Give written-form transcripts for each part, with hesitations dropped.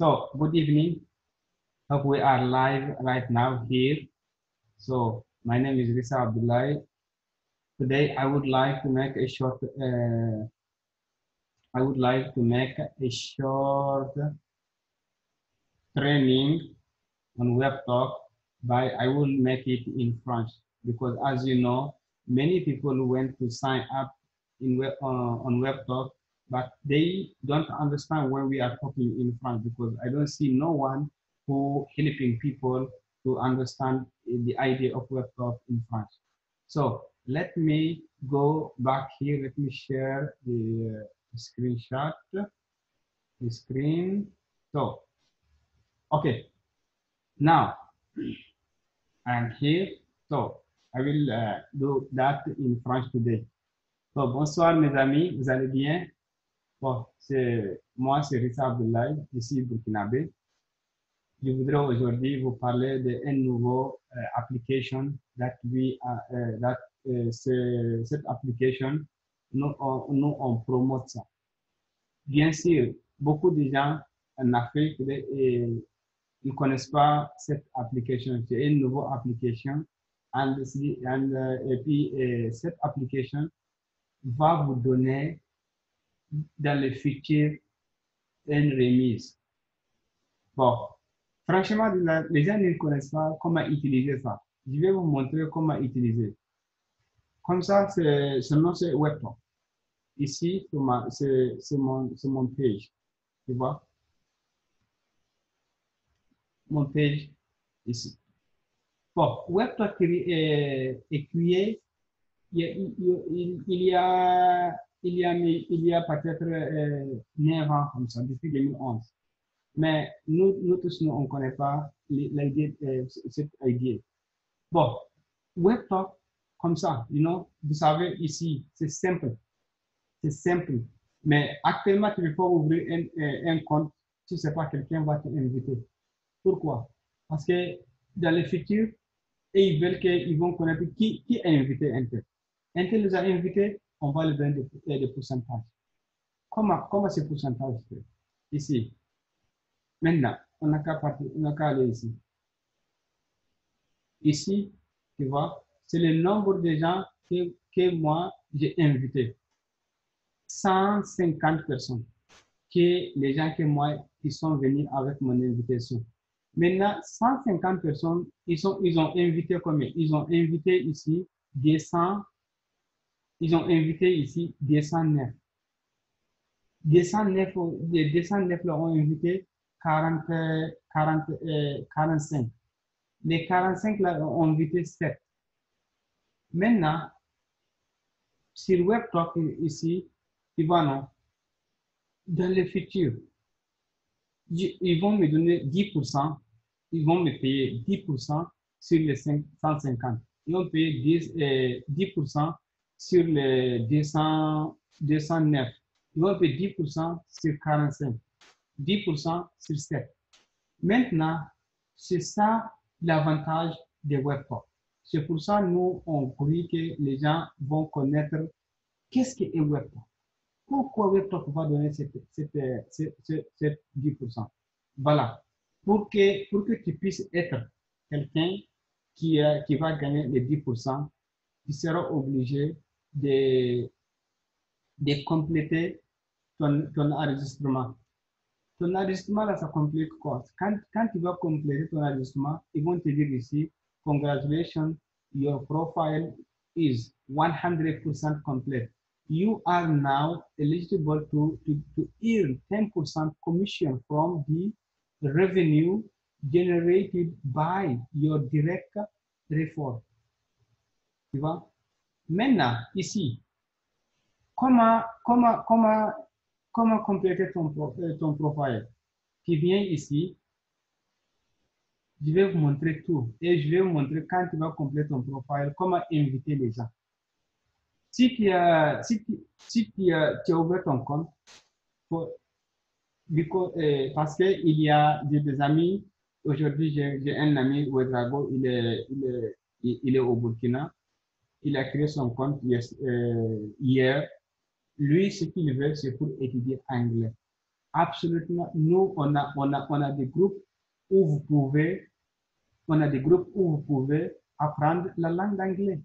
So, good evening. Hope we are live right now here. So, my name is Risa Abdullahi. Today, I would like to make a short training on web talk, but I will make it in French because, as you know, many people went to sign up on web talk, but they don't understand when we are talking in French because I don't see no one who helping people to understand the idea of web talk in French. So let me go back here. Let me share the screenshot, the screen. So, okay, now I'm here. So I will do that in French today. So, bonsoir mes amis, vous allez bien? Bon, moi, c'est Rissa Abdoulaye, ici burkinabé. Je voudrais aujourd'hui vous parler d'une nouveau application cette application, nous on promote ça. Bien sûr, beaucoup de gens en Afrique, ne connaissent pas cette application. C'est une nouvelle application. Et puis, cette application va vous donner dans le futur une remise. Bon, franchement, les gens ne connaissent pas comment utiliser ça. Je vais vous montrer comment utiliser. Comme ça, ce nom c'est Webtalk. Ici, c'est mon page. Tu vois? Mon page ici. Bon, Webtalk est créé il y a peut-être 9 ans comme ça, depuis 2011. Mais nous tous, on ne connaît pas l'idée, cette idée. Bon, WebTalk, comme ça, vous savez, ici, c'est simple. C'est simple. Mais actuellement, tu ne peux pas ouvrir un compte si ce n'est pas quelqu'un va t'inviter. Pourquoi? Parce que dans le futur, ils veulent qu'ils vont connaître qui a invité Intel. Intel nous a invités, on va lui donner des pourcentages. Comment ce pourcentage fait? Ici. Maintenant, on n'a qu'à aller ici. Ici, tu vois, c'est le nombre de gens que moi, j'ai invités. 150 personnes. Que les gens que moi, qui sont venus avec mon invitation. Maintenant, 150 personnes, ils ont invité combien? Ils ont invité ici 200. Ils ont invité ici 209. 209 là ont invité 45. Les 45 là ont invité 7. Maintenant, sur WebTalk ici, tu vois, non? Dans le futur, ils vont me donner 10%, ils vont me payer 10% sur les 150. Ils vont payer 10% sur les 209. Ils vont payer 10% sur 45, 10% sur 7. Maintenant, c'est ça l'avantage des WebTalk. C'est pour ça que nous, on prie que les gens vont connaître qu'est-ce qu'est WebTalk. Pourquoi WebTalk va donner cette 10%? Voilà. Pour que tu puisses être quelqu'un qui va gagner les 10%, tu seras obligé de compléter ton enregistrement. Ton enregistrement, là, ça complique quoi? Quand tu vas compléter ton enregistrement, ils vont te dire ici, congratulations, your profile is 100% complete. You are now eligible to earn 10% commission from the revenue generated by your direct referral. Tu vois? Maintenant, ici, comment compléter ton profil? Tu viens ici, je vais vous montrer tout et je vais vous montrer quand tu vas compléter ton profil, comment inviter les gens. Si tu as ouvert ton compte, parce qu'il y a des amis, aujourd'hui j'ai un ami, Ouedrago, il est au Burkina, il a créé son compte hier. Lui, ce qu'il veut, c'est pour étudier anglais. Absolument. Nous, on a des groupes où vous pouvez, on a des groupes où vous pouvez apprendre la langue d'anglais.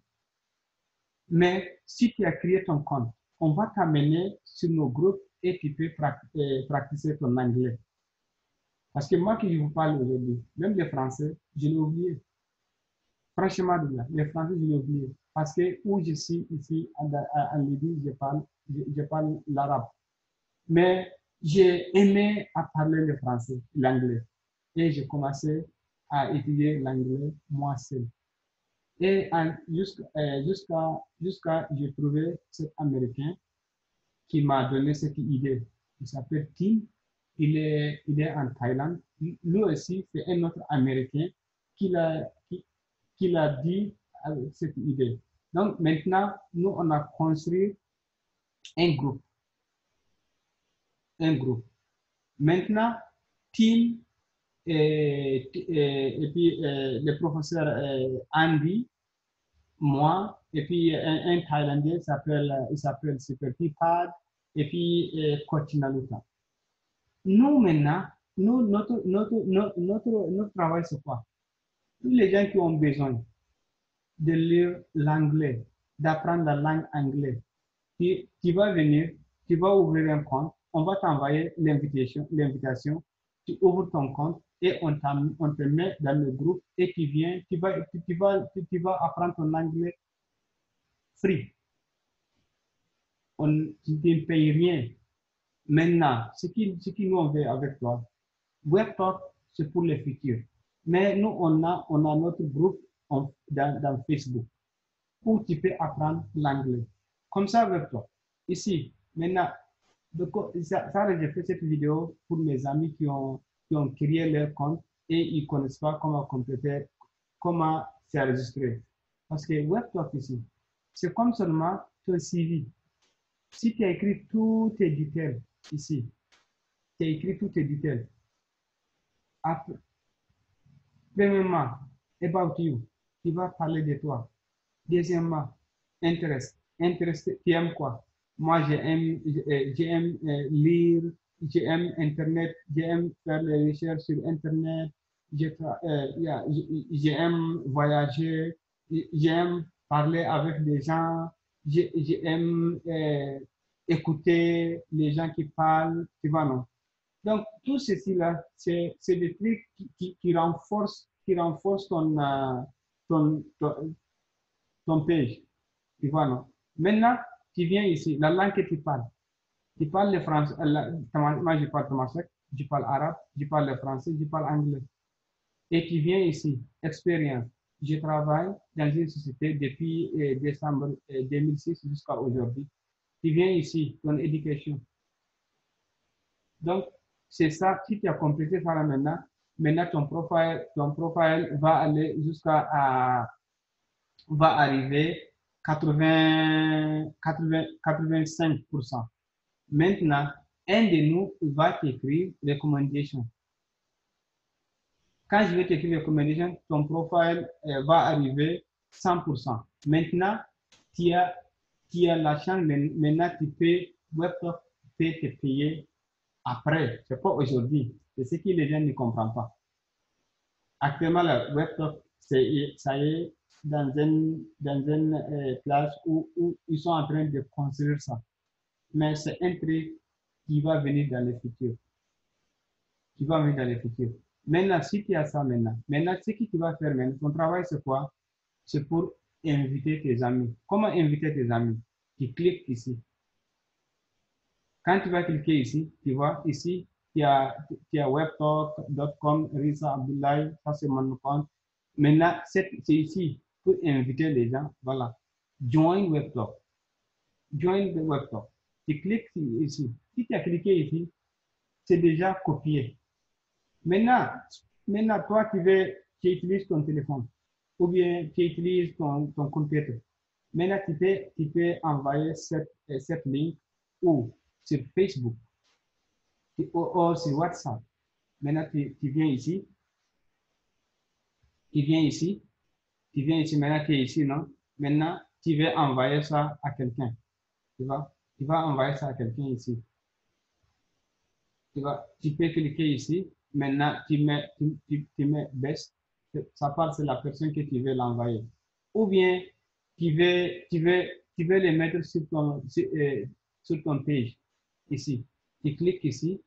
Mais si tu as créé ton compte, on va t'amener sur nos groupes et tu peux pratiquer ton anglais. Parce que moi qui je vous parle aujourd'hui, même les Français, je l'ai oublié. Franchement, les Français, je l'ai oublié. Parce que où je suis ici en Libye, je parle l'arabe. Mais j'ai aimé à parler le français, l'anglais. Et j'ai commencé à étudier l'anglais moi seul. Et jusqu'à j'ai trouvé cet Américain qui m'a donné cette idée. Il s'appelle Tim. Il est en Thaïlande. Lui aussi, c'est un autre Américain qui l'a qui l'a dit avec cette idée. Donc maintenant, nous, on a construit un groupe. Un groupe. Maintenant, Tim et puis le professeur Andy, moi, et puis un Thaïlandais il s'appelle Superpipad, et puis Coach Naluta. Nous, maintenant, notre travail, c'est quoi? Tous les gens qui ont besoin de lire l'anglais, d'apprendre la langue anglaise, tu vas venir, tu vas ouvrir un compte, on va t'envoyer l'invitation, tu ouvres ton compte et on te met dans le groupe et tu viens, tu vas apprendre ton anglais free. Tu ne payes rien. Maintenant, ce qui nous on veut avec toi, WebTalk, c'est pour le futur. Mais nous, on a notre groupe dans Facebook où tu peux apprendre l'anglais. Comme ça, avec toi. Ici, maintenant, j'ai fait cette vidéo pour mes amis qui ont créé leur compte et ils ne connaissent pas comment compléter, comment s'enregistrer. Parce que WebTalk ici, c'est comme seulement ton CV. Si tu as écrit tous tes détails ici, tu as écrit tous tes détails. Après, premièrement, about you, tu vas parler de toi. Deuxièmement, intéresse. Intéressé, tu aimes quoi? Moi, j'aime lire, j'aime Internet, j'aime faire les recherches sur Internet, j'aime voyager, j'aime parler avec des gens, j'aime écouter les gens qui parlent, tu vois, non? Donc, tout ceci-là, c'est des trucs qui renforcent ton page. Tu vois, non? Maintenant, tu viens ici, la langue que tu parles le français, moi je parle tamasak, je parle arabe, je parle le français, je parle anglais. Et tu viens ici, expérience. Je travaille dans une société depuis décembre 2006 jusqu'à aujourd'hui. Tu viens ici, ton éducation. Donc, c'est ça, si tu as complété ça là maintenant ton profile va aller va arriver 85%. Maintenant, un de nous va t'écrire recommendation. Quand je vais t'écrire recommendation, ton profil va arriver 100%. Maintenant, tu as la chance, maintenant tu peux, WebTalk peut te payer après. C'est pas aujourd'hui. C'est ce que les gens ne comprennent pas. Actuellement, le WebTalk, ça y est, dans une place où ils sont en train de construire ça. Mais c'est un truc qui va venir dans le futur. Qui va venir dans le futur. Maintenant, si tu as ça maintenant, ce que tu vas faire maintenant, ton travail, c'est quoi? C'est pour inviter tes amis. Comment inviter tes amis? Tu cliques ici. Quand tu vas cliquer ici, tu vois ici, tu as webtalk.com, Risa Abdoulaye, ça c'est mon compte. Maintenant, c'est ici pour inviter les gens. Voilà. Join WebTalk. Join the WebTalk. Tu cliques ici. Si tu as cliqué ici, c'est déjà copié. Maintenant, toi, tu utilises ton téléphone ou bien tu utilises ton computer. Maintenant, tu peux envoyer cette link ou sur Facebook ou sur WhatsApp. Maintenant, tu viens ici. Tu viens ici. Tu viens ici. Maintenant, tu es ici, non? Maintenant, tu veux envoyer ça à quelqu'un. Tu vas envoyer ça à quelqu'un ici. Tu peux cliquer ici. Maintenant, tu mets best. Ça part, c'est la personne que tu veux l'envoyer. Ou bien, tu veux les mettre sur ton page. Ici. Tu cliques ici.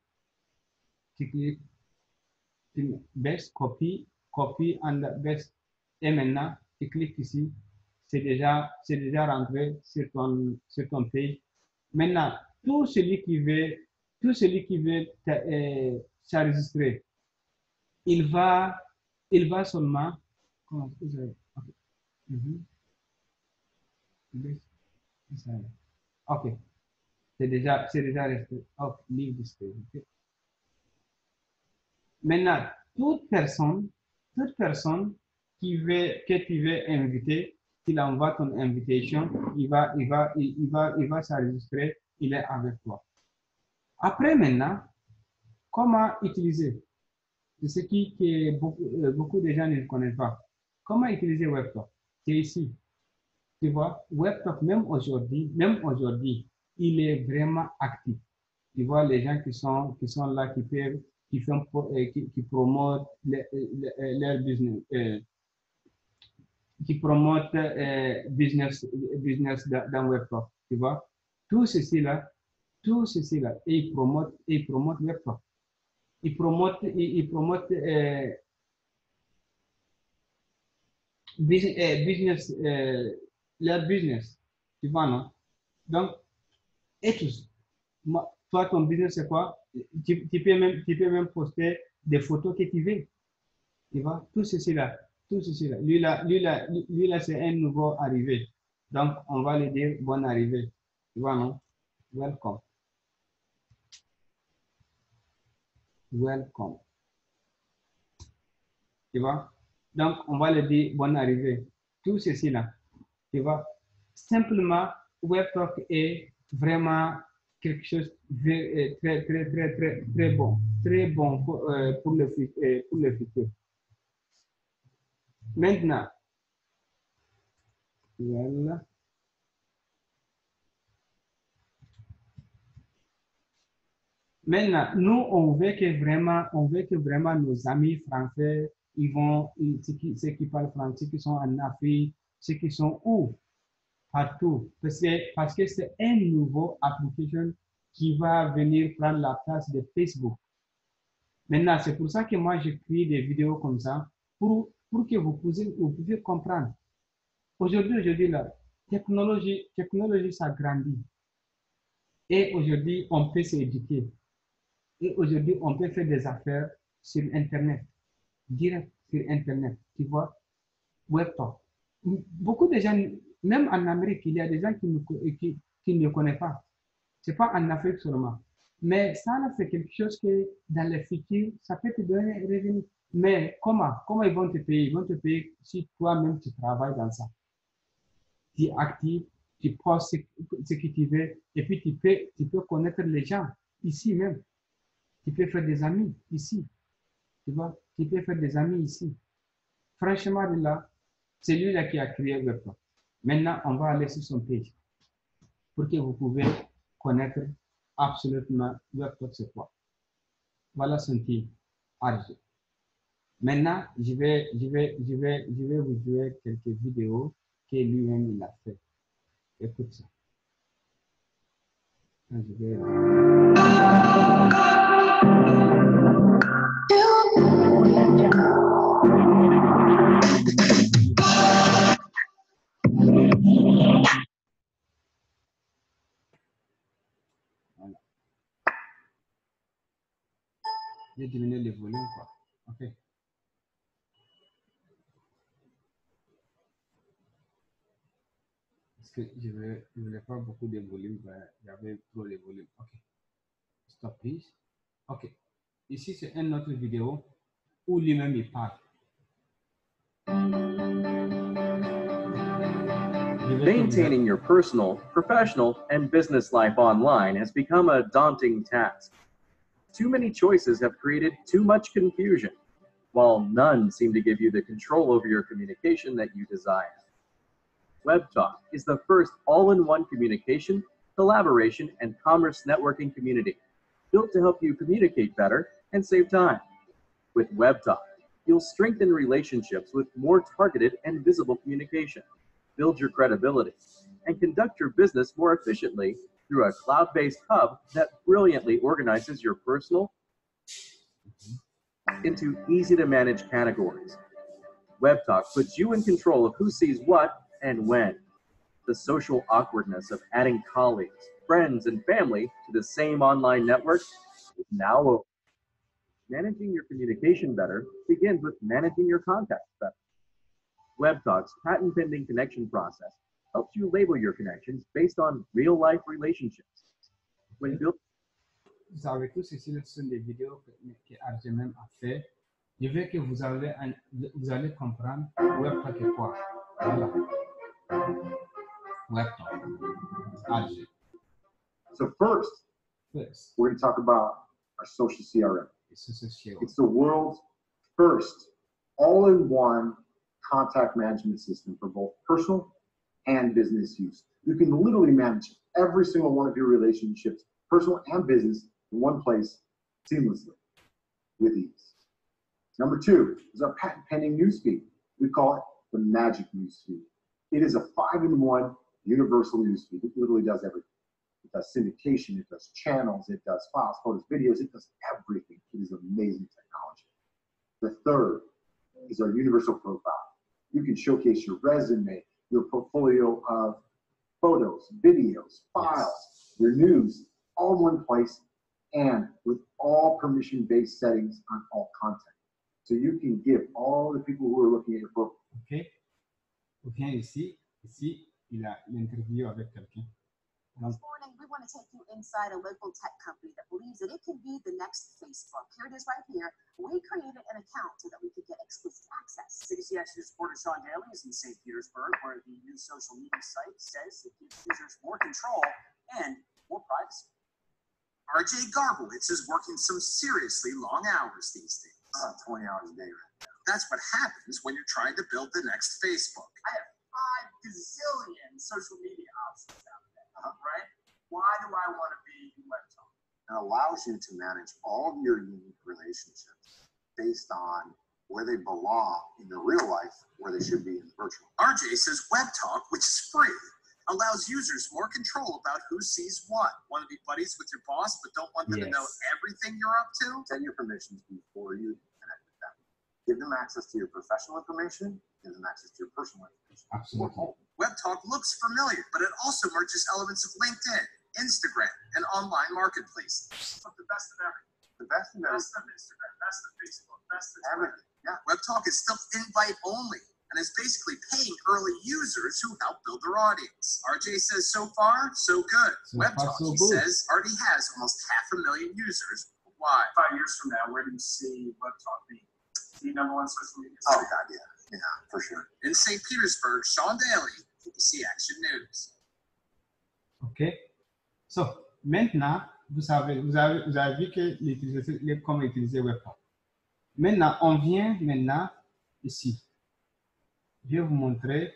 Tu cliques best, copy and best. Et maintenant, tu cliques ici. C'est déjà rentré sur ton page. Maintenant, tout celui qui veut s'enregistrer, il va, il va seulement, comment est-ce que ok. Mhm. Ok, c'est déjà resté. Ok, leave this page. Ok. Maintenant, toute personne que tu veux inviter, qu'il envoie ton invitation, il va s'enregistrer, il est avec toi. Après, maintenant, comment utiliser? C'est ce que beaucoup de gens ne connaissent pas. Comment utiliser WebTalk? C'est ici. Tu vois, WebTalk, même aujourd'hui, il est vraiment actif. Tu vois, les gens qui sont là, qui promotent leur business, qui promotent business dans WebTalk. Tu vois, tout ceci là, et ils promotent WebTalk. Ils promotent business, leur business. Tu vois, non? Donc, et tous. Toi, ton business, c'est quoi? Tu peux même poster des photos que tu veux. Tu vois, tout ceci là. Tout ceci là. Lui là, c'est un nouveau arrivé. Donc, on va lui dire bonne arrivée. Tu vois, non? Welcome. Welcome. Tu vois? Donc, on va lui dire bonne arrivée. Tout ceci là. Tu vois? Simplement, WebTalk est vraiment quelque chose de très bon. Très bon pour le futur. Maintenant, voilà. Maintenant, nous, on veut que vraiment nos amis français, ceux qui parlent français, qui sont en Afrique, ceux qui sont où? Partout. Parce que c'est un nouveau application qui va venir prendre la place de Facebook. Maintenant, c'est pour ça que moi, j'écris des vidéos comme ça pour que vous puissiez comprendre. Aujourd'hui, la technologie s'agrandit. Et aujourd'hui, on peut s'éduquer. Et aujourd'hui, on peut faire des affaires sur Internet, direct sur Internet, tu vois, WebTalk. Beaucoup de gens, même en Amérique, il y a des gens qui ne connaissent pas. Ce n'est pas en Afrique seulement. Mais ça, c'est quelque chose que dans le futur, ça peut te donner un revenu. Mais comment ils vont te payer? Ils vont te payer si toi-même tu travailles dans ça. Tu es actif, tu postes ce que tu veux, et puis tu peux connaître les gens ici même. Tu peux faire des amis ici. Tu vois, tu peux faire des amis ici. Franchement, là, c'est lui-là qui a créé WebTalk. Maintenant, on va aller sur son page pour que vous pouvez connaître absolument WebTalk c'est quoi. Voilà son team, RG. Maintenant, je vais vous jouer quelques vidéos que lui-même il a fait. Écoute ça. Je vais... Voilà. Je vais diminuer le volume, quoi. OK. Parce que je ne voulais pas beaucoup de volume, j'avais trop de volume. OK. Stop, please. OK. Ici, c'est une autre vidéo où lui-même il parle. Maintaining your personal, professional, and business life online has become a daunting task. Too many choices have created too much confusion, while none seem to give you the control over your communication that you desire. WebTalk is the first all-in-one communication, collaboration, and commerce networking community. built to help you communicate better and save time. With WebTalk, you'll strengthen relationships with more targeted and visible communication, build your credibility, and conduct your business more efficiently through a cloud-based hub that brilliantly organizes your personal into easy-to-manage categories. WebTalk puts you in control of who sees what and when. The social awkwardness of adding colleagues, friends, and family to the same online network is now over. Managing your communication better begins with managing your contacts better. WebTalk's patent-pending connection process helps you label your connections based on real-life relationships. When built Vous avez tous ici, ce sont des vidéos que RGMM a fait. Je veux que vous allez comprendre WebTalk est quoi. Voilà. WebTalk. RG. So first, First, we're going to talk about our social CRM. it's social. It's the world's first all-in-one contact management system for both personal and business use. You can literally manage every single one of your relationships, personal and business, in one place seamlessly with ease. Number two is our patent pending newsfeed. We call it the Magic Newsfeed. It is a 5-in-1 universal newsfeed. It literally does everything. It does syndication, it does channels, it does files, photos, videos, it does everything. It is amazing technology. The third is our universal profile. You can showcase your resume, your portfolio of photos, videos, files, your news, all in one place, and with all permission-based settings on all content. So you can give all the people who are looking at your profile. OK. Ou bien ici, il a l'interview avec quelqu'un. This morning, we want to take you inside a local tech company that believes that it can be the next Facebook. Here it is right here. We created an account so that we could get exclusive access. CBC Action reporter Sean Daly is in St. Petersburg, where the new social media site says it gives users more control and more privacy. RJ Garbowitz is working some seriously long hours these days. 20 hours a day right now. That's what happens when you're trying to build the next Facebook. I have 5 gazillion social media options out there, right? Why do I want to be in WebTalk? It allows you to manage all of your unique relationships based on where they belong in the real life, where they should be in the virtual. RJ says WebTalk, which is free, allows users more control about who sees what. Want to be buddies with your boss, but don't want them to know everything you're up to? Set your permissions before you connect with them. Give them access to your professional information, give them access to your personal information. Absolutely. WebTalk looks familiar, but it also merges elements of LinkedIn, Instagram, and online marketplaces. But the best of everything. The best of Best of Instagram, best of Facebook, best of Twitter. everything. Yeah. WebTalk is still invite only and is basically paying early users who help build their audience. RJ says so far, so good. So far, WebTalk, so he good. says, already has almost 500,000 users. Why? 5 years from now, where do you see WebTalk being? The #1 social media Oh, site? God, yeah. Yeah, for sure. In St. Petersburg, Sean Daly, BBC Action News. OK. So, maintenant, vous avez vu que comment utiliser WebTalk. Maintenant, on vient ici. Je vais vous montrer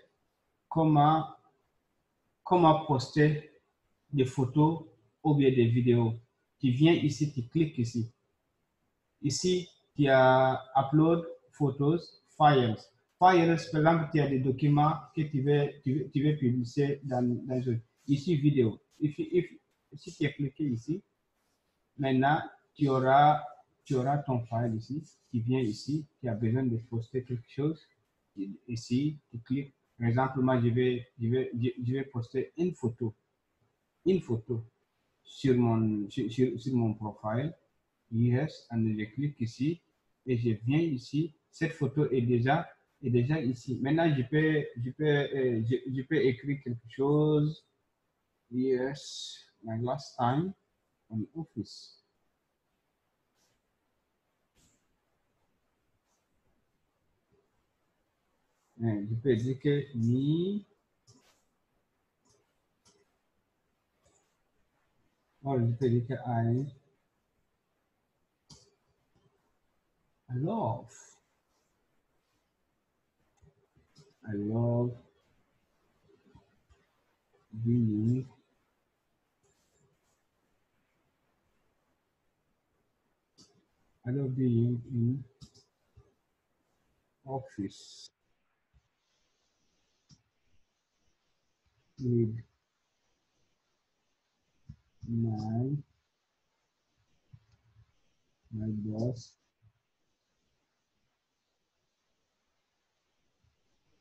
comment poster des photos ou bien des vidéos. Tu viens ici, tu cliques ici. Ici, tu as Upload Photos, Files. Files, par exemple, tu as des documents que tu veux publier dans un. Ici, vidéo. Si tu as cliqué ici, maintenant, tu auras ton file ici. Tu viens ici, tu as besoin de poster quelque chose. Ici, tu cliques. Par exemple, moi, je vais poster une photo sur mon profil. Yes, et je clique ici et je viens ici. Cette photo est déjà ici. Maintenant, je peux écrire quelque chose. Yes, my last time on Office. Je peux dire que je peux dire que I love being Adobe in Office with my boss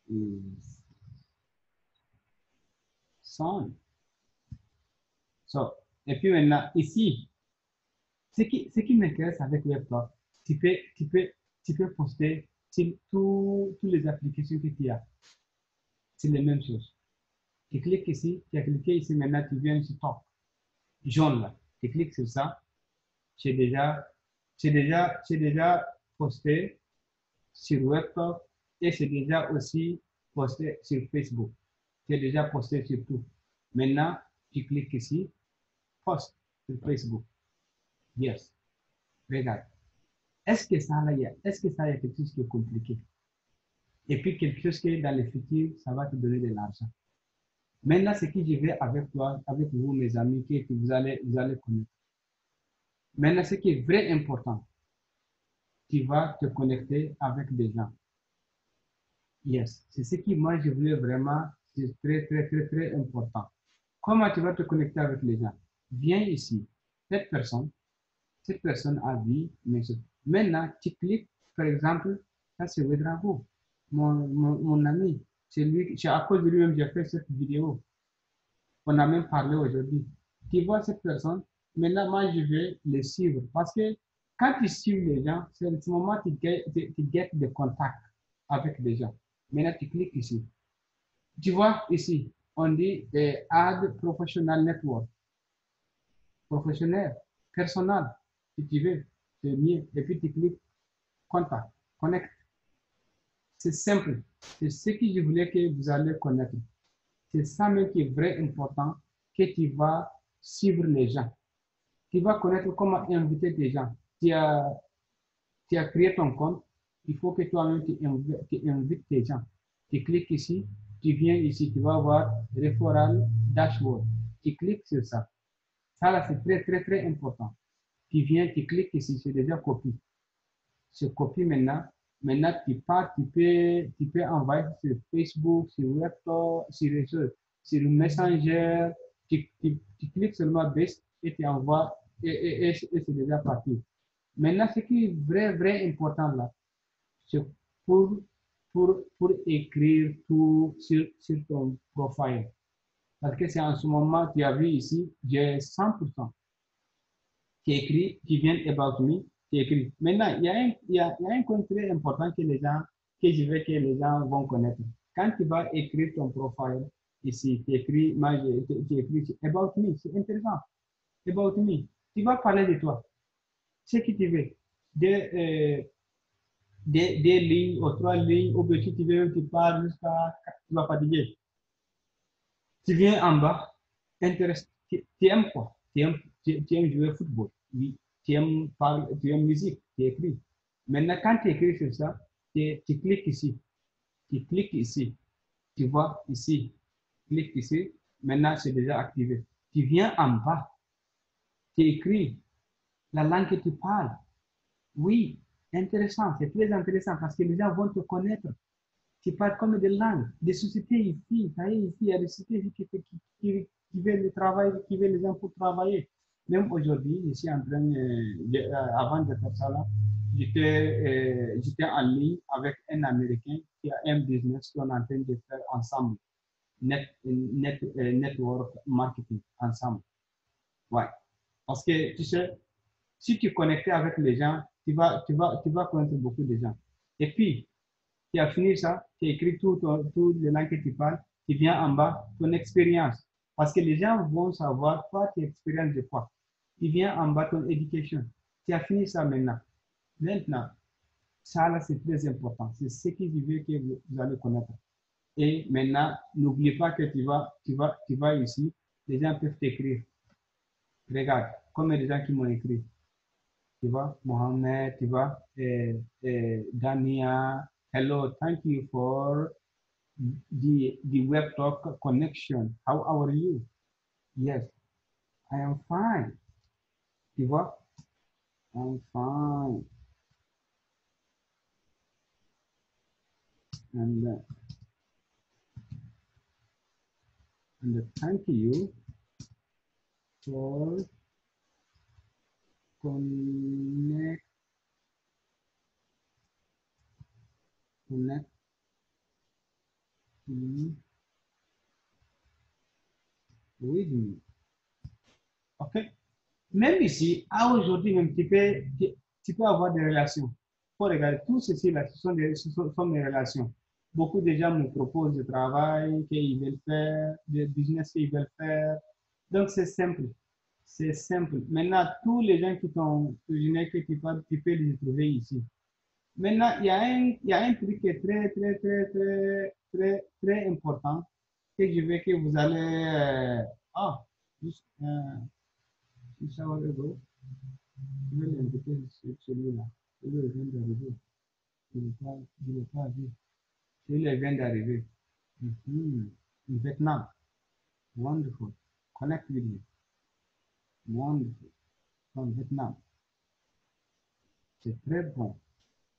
is son. So, et puis maintenant, ici, ce qui m'intéresse avec WebTalk, tu peux poster sur toutes les applications que tu as. C'est les mêmes choses. Tu cliques ici, tu as cliqué ici, maintenant tu viens sur Talk. Jaune là. Tu cliques sur ça. J'ai déjà posté sur WebTalk et j'ai déjà aussi posté sur Facebook. J'ai déjà posté sur tout. Maintenant, tu cliques ici, post sur Facebook. Yes. Regarde. Est-ce que ça, là, est-ce que ça y a quelque chose qui est compliqué? Et puis quelque chose qui, dans le futur, ça va te donner de l'argent. Maintenant, ce que je vais avec toi, avec vous, mes amis, que vous allez connaître. Maintenant, ce qui est vrai important, tu vas te connecter avec des gens. Yes, c'est ce qui, moi, je voulais vraiment, c'est très, très, très, très important. Comment tu vas te connecter avec les gens? Viens ici. Cette personne a vu mes choses. Maintenant, tu cliques, par exemple, ça c'est Wedrago, mon ami. C'est à cause de lui-même que j'ai fait cette vidéo. On a même parlé aujourd'hui. Tu vois cette personne, maintenant, moi, je vais le suivre. Parce que quand tu suis les gens, c'est en ce moment que tu get des contacts avec des gens. Maintenant, tu cliques ici. Tu vois ici, on dit Add Professional Network. Professionnel, personnel, si tu veux, c'est mieux. Et puis tu cliques Contact, Connect. C'est simple. C'est ce que je voulais que vous allez connaître. C'est ça même qui est vrai important, que tu vas suivre les gens. Tu vas connaître comment inviter des gens. Tu as créé ton compte, il faut que toi-même tu invites des gens. Tu cliques ici, tu viens ici, tu vas voir Referral Dashboard. Tu cliques sur ça. Ça là, c'est très, très, très important. Tu viens, tu cliques ici, c'est déjà copié. C'est copié maintenant. Maintenant, tu pars, tu peux envoyer sur Facebook, sur WebTalk, sur Messenger. Tu cliques seulement Best et tu envoies et c'est déjà parti. Maintenant, ce qui est vrai, vrai important là, c'est pour écrire tout sur ton profil. Parce que c'est en ce moment, tu as vu ici, j'ai 100% qui écrit, qui vient about me, qui écrit. Maintenant, il y a un point très important que je veux que les gens vont connaître. Quand tu vas écrire ton profil, ici, tu écris, tu écris about me, c'est intéressant. About me. Tu vas parler de toi. Ce que tu veux. Des lignes ou 3 lignes, ou bien si tu veux, tu parles jusqu'à, tu vas fatiguer. Tu viens en bas, tu aimes quoi? Tu aimes jouer au football? Oui. Tu aimes musique, tu écris. Maintenant, quand tu écris sur ça, tu cliques ici. Tu cliques ici. Tu vois ici. Clique ici. Maintenant, c'est déjà activé. Tu viens en bas. Tu écris la langue que tu parles. Oui, intéressant. C'est très intéressant parce que les gens vont te connaître. Tu parles comme des langues, des sociétés ici. Ça y est, ici, il y a des sociétés qui veulent le travail, qui veulent les gens pour travailler. Même aujourd'hui, je suis en train, avant de faire ça là, j'étais en ligne avec un Américain qui a un business qu'on est en train de faire ensemble. Network marketing ensemble. Ouais. Parce que tu sais, si tu es connecté avec les gens, tu vas connaître beaucoup de gens. Et puis, tu as fini ça, tu as écrit tout les langues que tu parles, tu viens en bas, ton expérience. Parce que les gens vont savoir, toi, tu expériences de quoi. Tu viens en bas, ton education. Tu as fini ça maintenant. Maintenant, ça là, c'est très important. C'est ce que je veux que vous allez connaître. Et maintenant, n'oublie pas que tu vas ici, les gens peuvent t'écrire. Regarde, comme les gens qui m'ont écrit. Tu vois, Mohamed, tu vois, Dania, hello, thank you for the web talk connection. How are you? Yes, I am fine. Tu vois? I'm fine. And thank you for connecting with me. OK? Même ici, à aujourd'hui, même, tu peux avoir des relations. Faut regarder, tout ceci là, ce sont des relations. Beaucoup de gens me proposent du travail qu'ils veulent faire, des business qu'ils veulent faire. Donc, c'est simple. C'est simple. Maintenant, tous les gens qui t'ont cuisiné, que tu peux les trouver ici. Maintenant, il y a un truc qui est très important que je veux que vous allez. Ah, juste un shower ago, je vais l'inviter celui-là. Celui-là vient d'arriver. Je l'ai pas vu. Celui-là vient d'arriver. Vietnam. Wonderful. Connect with me. Wonderful. From Vietnam. C'est très bon.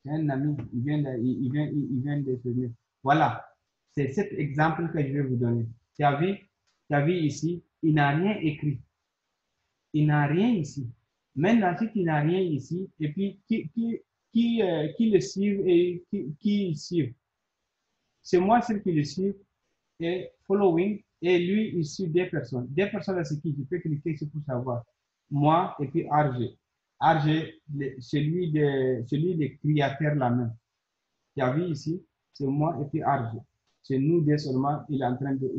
C'est un ami, il vient de se venir. Voilà, c'est cet exemple que je vais vous donner. Tu as vu ici, il n'a rien écrit. Il n'a rien ici. Maintenant, si tu n'as rien ici, et puis qui le suit et qui suit. C'est moi celui qui le suit et following, et lui, il suit des personnes. Des personnes, c'est qui? Je peux cliquer ici pour savoir. Moi et puis RG. RG, celui des créateurs là-même. Tu as vu ici, c'est moi et puis RG. C'est nous deux seulement, il est en train de,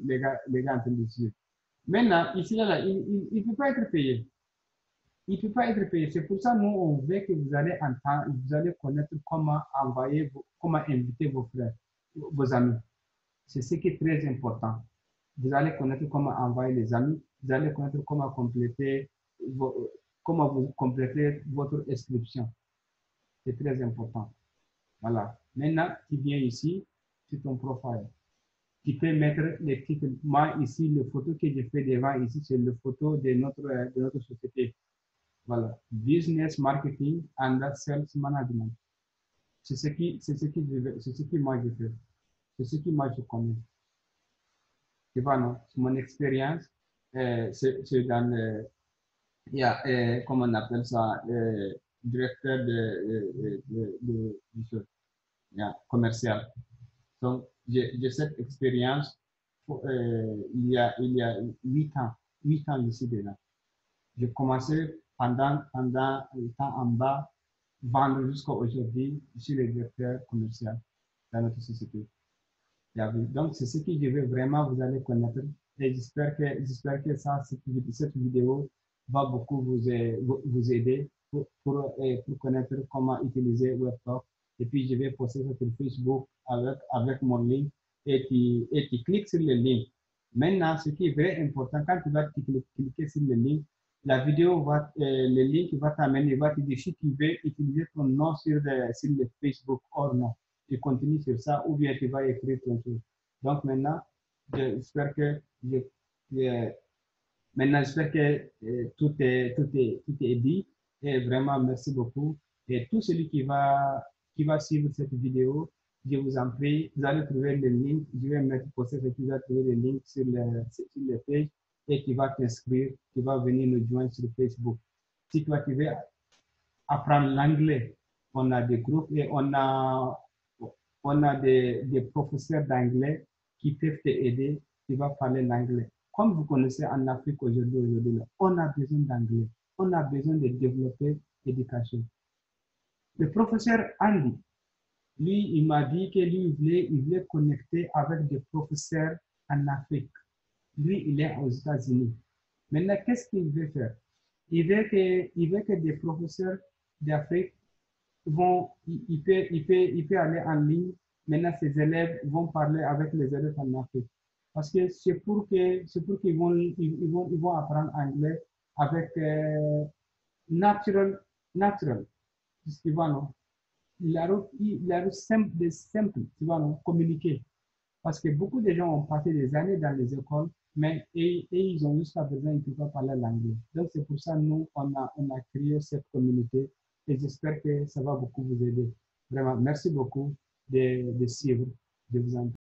les gars en train de suivre. Maintenant, ici, là, il ne peut pas être payé. Il ne peut pas être payé. C'est pour ça, nous, on veut que vous allez entendre, vous allez connaître comment envoyer, comment inviter vos frères, vos amis. C'est ce qui est très important. Vous allez connaître comment envoyer les amis, vous allez connaître comment comment vous complétez votre inscription. C'est très important. Voilà. Maintenant, tu viens ici, sur ton profil. Tu peux mettre les titres. Moi, ici, les photos que j'ai fait devant, ici, c'est les photos de notre société. Voilà. Business Marketing and Sales Management. C'est ce qui moi je fais. C'est ce qui moi je connais. Tu vois, non? Mon expérience, c'est dans le, il y a, comment on appelle ça, directeur commercial. Donc, j'ai cette expérience il y a 8 ans ici déjà. J'ai commencé pendant le temps en bas, vendre jusqu'à aujourd'hui. Je suis le directeur commercial dans notre société. Donc, c'est ce que je veux vraiment vous allez connaître. Et j'espère que cette vidéo va beaucoup vous aider pour connaître comment utiliser WebTalk. Et puis, je vais poster ça sur Facebook avec mon lien et tu cliques sur le lien. Maintenant, ce qui est très important, quand tu vas cliquer sur le lien, la vidéo le lien va t'amener, va te dire si tu veux utiliser ton nom sur le Facebook ou non. Tu continues sur ça ou bien tu vas écrire ton truc. Donc maintenant, j'espère que tout est dit. Et vraiment, merci beaucoup. Et tout celui qui va suivre cette vidéo, je vous en prie, vous allez trouver le lien. Je vais mettre pour ça que tu vas trouver le lien sur le page et tu vas t'inscrire, tu vas venir nous joindre sur Facebook. Si toi tu veux apprendre l'anglais, on a des groupes et on a des professeurs d'anglais qui peuvent t'aider, tu vas parler l'anglais. Comme vous connaissez en Afrique aujourd'hui, on a besoin d'anglais. On a besoin de développer l'éducation. Le professeur Andy, lui, il m'a dit que lui, il voulait connecter avec des professeurs en Afrique. Lui, il est aux États-Unis. Maintenant, qu'est-ce qu'il veut faire? Il veut que des professeurs d'Afrique il peut aller en ligne. Maintenant, ses élèves vont parler avec les élèves en Afrique. Parce que c'est pour qu'ils vont apprendre anglais avec natural. Tu vois, non? La route simple, tu vois, non? Communiquer. Parce que beaucoup de gens ont passé des années dans les écoles, et ils ont jusqu'à présent, ils ne peuvent pas parler l'anglais. Donc, c'est pour ça, nous, on a créé cette communauté et j'espère que ça va beaucoup vous aider. Vraiment, merci beaucoup de suivre. Je vous en prie.